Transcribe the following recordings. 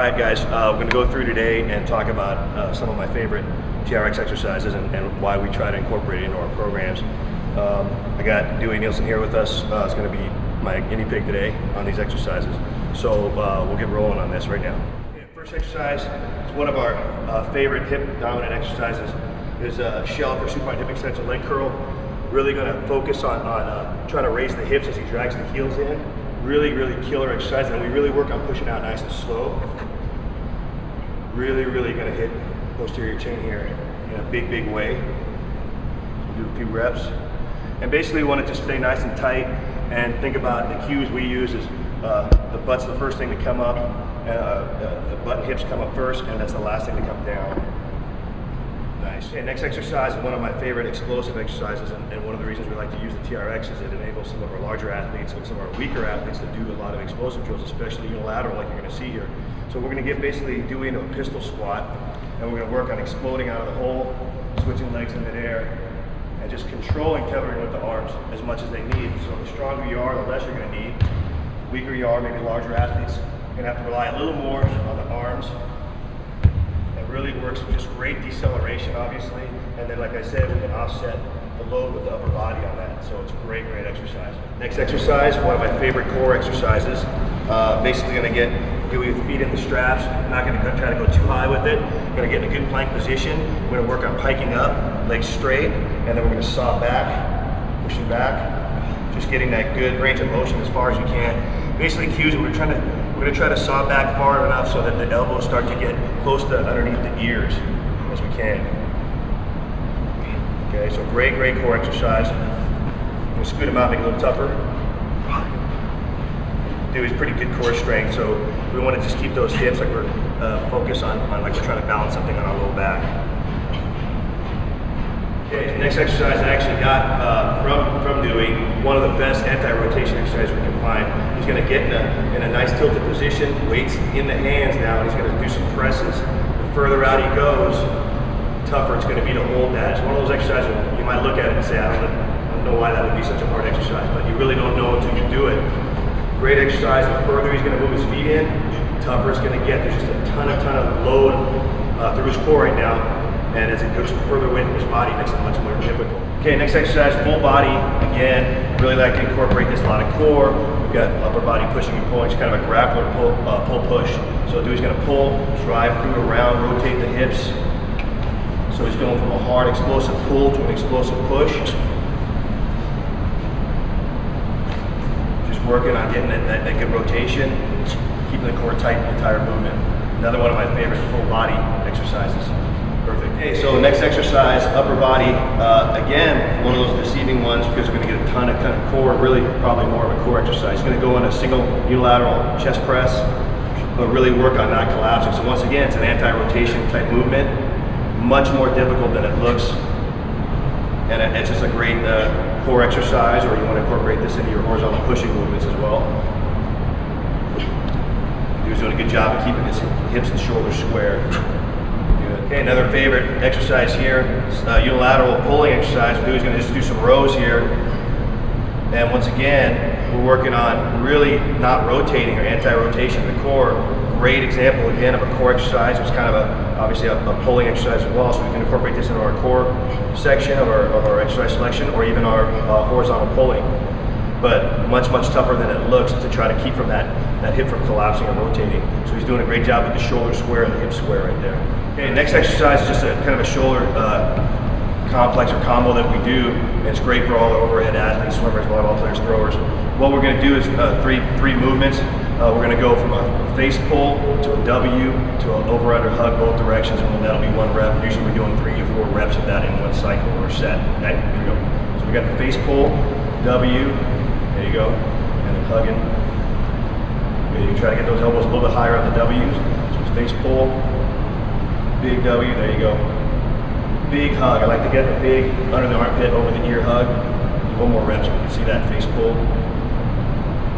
Alright guys, we're going to go through today and talk about some of my favorite TRX exercises and why we try to incorporate it into our programs. I got Dewey Nielsen here with us. It's going to be my guinea pig today on these exercises. So we'll get rolling on this right now. Okay, first exercise is one of our favorite hip dominant exercises. Is a shell or supine hip extension leg curl. Really going to focus on trying to raise the hips as he drags the heels in. Really killer exercise, and we really work on pushing out nice and slow. Really going to hit posterior chain here in a big way. So we'll do a few reps. And basically we want to just stay nice and tight and think about the cues we use is the butt's the first thing to come up, the butt and hips come up first, and that's the last thing to come down. Nice. Okay, next exercise is one of my favorite explosive exercises, and one of the reasons we like to use the TRX is it enables some of our larger athletes and some of our weaker athletes to do a lot of explosive drills, especially unilateral like you're going to see here. So we're going to get basically Dewey into a pistol squat, and we're going to work on exploding out of the hole, switching legs in midair, and just controlling tethering with the arms as much as they need. So the stronger you are, the less you're going to need. The weaker you are, maybe larger athletes, you're going to have to rely a little more on the arms. Really works with just great deceleration, obviously, and then like I said, we can offset the load with the upper body on that, so it's a great exercise. Next exercise, one of my favorite core exercises. Basically going to get Dewey with feet in the straps. Not going to try to go too high with it. Going to get in a good plank position. We're going to work on piking up, legs straight, and then we're going to saw back, pushing back, just getting that good range of motion as far as you can. Basically cues, we're going to try to saw back far enough so that the elbows start to get close to underneath the ears as we can. Okay, so great core exercise. I'm going to scoot him out, make it a little tougher. Dewey's pretty good core strength, so we want to just keep those hips like we're focused on like we're trying to balance something on our low back. Okay, next exercise I actually got from Dewey, one of the best anti-rotation exercises we can find. He's going to get in a nice tilted position, weights in the hands now, and he's going to do some presses. The further out he goes, the tougher it's going to be to hold that. It's one of those exercises where you might look at it and say, I don't know why that would be such a hard exercise, but you really don't know until you do it. Great exercise. The further he's going to move his feet in, the tougher it's going to get. There's just a ton of load through his core right now. And as it goes further away from his body, it makes it much more difficult. Okay, next exercise, full body. Again, really like to incorporate this, a lot of core. We've got upper body pushing and pulling. It's kind of a grappler pull-push. So Dewey's going to pull, drive through, around, rotate the hips. So he's going from a hard explosive pull to an explosive push. Just working on getting that good rotation, keeping the core tight the entire movement. Another one of my favorite full body exercises. Perfect. Okay, so the next exercise, upper body. Again, one of those deceiving ones because we're going to get a ton of core, really probably more of a core exercise. It's going to go in a single unilateral chest press, but really work on not collapsing. So once again, it's an anti-rotation type movement, much more difficult than it looks. And it's just a great core exercise, or you want to incorporate this into your horizontal pushing movements as well. He's doing a good job of keeping his hips and shoulders square. Okay, another favorite exercise here, unilateral pulling exercise. We're going to just do some rows here. And once again, we're working on really not rotating or anti-rotation of the core. Great example again of a core exercise. It's kind of obviously a pulling exercise as well, so we can incorporate this into our core section of our exercise selection, or even our horizontal pulling. But much tougher than it looks to try to keep from that hip from collapsing or rotating. So he's doing a great job with the shoulder square and the hip square right there. Okay, next exercise is just a kind of a shoulder complex or combo that we do, and it's great for all the overhead athletes, swimmers, volleyball players, throwers. What we're going to do is three movements. We're going to go from a face pull to a W to an over-under hug both directions, and that'll be one rep. Usually we're doing 3 to 4 reps of that in one cycle or set. Okay, here we go. So we got the face pull, W, there you go, and then hugging. Okay, you can try to get those elbows a little bit higher on the W's. So it's face pull, big W, there you go. Big hug. I like to get the big under the armpit, over the ear hug. Do one more rep so we can see that face pull.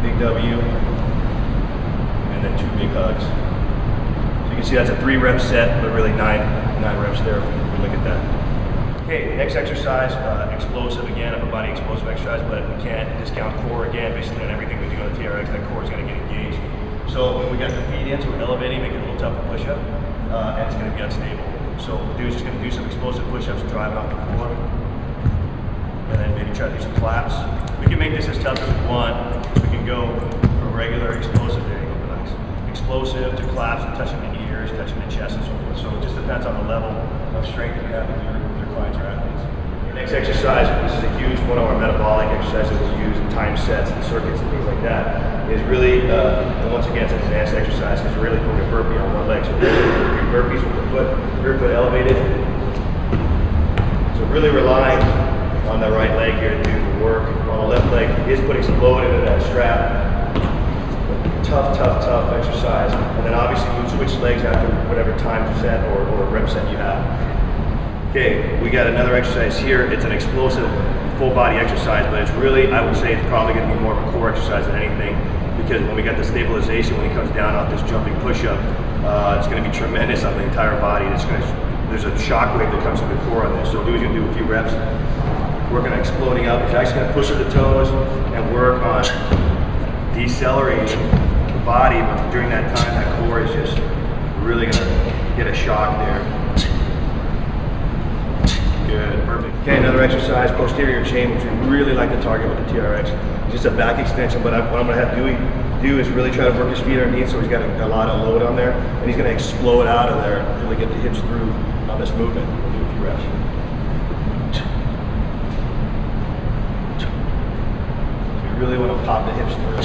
Big W, and then 2 big hugs. So you can see that's a 3-rep set, but really 9 reps there if we look at that. Okay, next exercise, explosive again, upper body explosive exercise, but we can't discount core again. Basically on everything we do on the TRX, that core is going to get engaged. So when we got the feet in, so we're elevating, making it a little tougher push up, and it's going to be unstable. So the dude's just going to do some explosive push-ups, driving off the floor, and then maybe try to do some claps. We can make this as tough as we want. We can go from regular explosive, there you go, relax. Explosive to claps and touching the ears, touching the chest and so forth. So it just depends on the level of strength you have with your clients or athletes. Next exercise, this is a huge one of our metabolic exercises that we use in time sets and circuits and things like that, is really, and once again, it's an advanced exercise because we're really doing a burpee on one leg. So we're doing 3 burpees with the rear foot elevated. So really relying on the right leg here to do the work. On the left leg is putting some load into that strap. Tough, tough, tough exercise. And then obviously you switch legs after whatever time set or rep set you have. Okay, we got another exercise here. It's an explosive full body exercise, but it's really, I would say it's probably going to be more of a core exercise than anything, because when we got the stabilization, when he comes down off this jumping push-up, it's going to be tremendous on the entire body. There's a shock wave that comes from the core on this. So we're going to do a few reps, working on exploding up. He's actually going to push with the toes and work on decelerating the body, but during that time, that core is just really going to get a shock there. Good, perfect. Okay, another exercise, posterior chain, which we really like to target with the TRX. Just a back extension, but what I'm going to have Dewey do is really try to work his feet underneath, so he's got a lot of load on there, and he's going to explode out of there, really get the hips through on this movement. We'll do a few reps. So you really want to pop the hips through.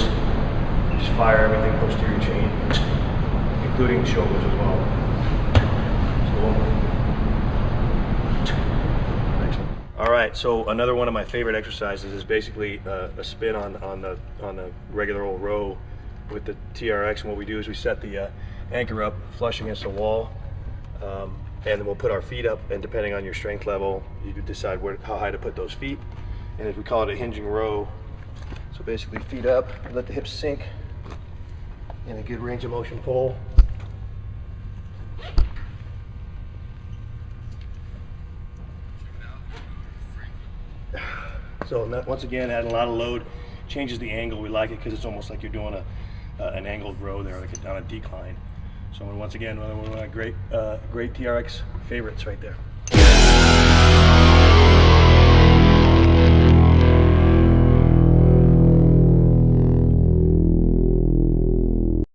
Just fire everything posterior chain, including shoulders as well. So, all right, so another one of my favorite exercises is basically a spin on the regular old row with the TRX. And what we do is we set the anchor up flush against the wall, and then we'll put our feet up, and depending on your strength level, you can decide how high to put those feet. And as we call it, a hinging row. So basically feet up, let the hips sink in a good range of motion pull. So once again, adding a lot of load, changes the angle. We like it because it's almost like you're doing an angled row there, like on a decline. So once again, one of my great TRX favorites right there.